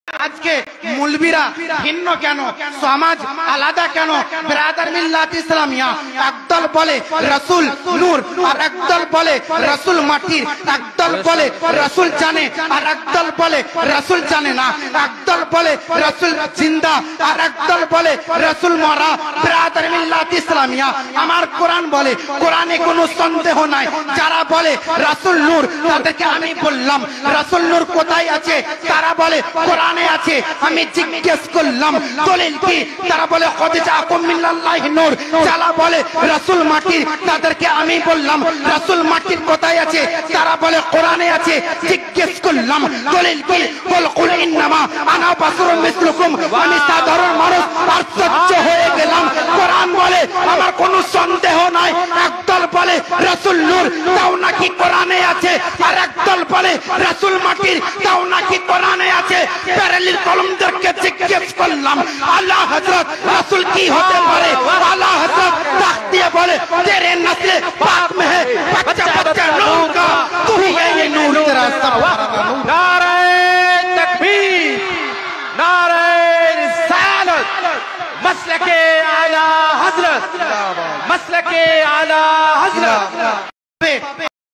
আজকে মৌলবীরা ভিন্ন কেন, সমাজ আলাদা কেন? ব্রাদার মিল্লাত ইসলামিয়া একদল বলে রাসূল নূর, আর একদল বলে রাসূল মাটির, একদল বলে রাসূল জানে, আর একদল বলে রাসূল জানে না, একদল বলে রাসূল জিন্দা, আর একদল বলে রাসূল মরা। ব্রাদার মিল্লাত ইসলামিয়া আমার কোরআন বলে, কোরআনে কোনো সন্দেহ নাই। যারা বলে রাসূল নূর তাদেরকে আমি বললাম রাসূল নূর কোথায় আছে? তারা বলে কোরআনে আছে। আমি জিজ্ঞেস করলাম দলিল কি? তারা বলে কদ জাআকুম মিনাল্লাহি নূর। যারা বলে রাসূল মাটির তাদেরকে আমি বললাম রাসূল মাটির কোথায় আছে? তারা বলে কোরআনে আছে। জিজ্ঞেস করলাম দলিল কি? বল কুল ইন্নামা আনা বাশারুম মিসলুকুম, আমি সাধারণ মানুষ। আর সহ্য হয়ে গেলাম। কোরআন বলে আমার কোনো সন্দেহ নাই। একদল বলে রাসূল নূর, তাও নাকি কোরআনে আছে, আর একদল বলে রাসূল মাটির, তাও নাকি কোরআনে আছে। প্যারালিল কলমদেরকে জিজ্ঞেস করলাম আলা হযরত রাসূল কি হতে পারে? আলা হযরত তাখ দিয়ে বলে তেরে নসলে পাক में है बच्चा बच्चा नूर का, तू ही है ये नूर तेरा सब। नारे तकबीर, नारे रिसालत, मसलके आला हजरत, मसलके आला हजरत।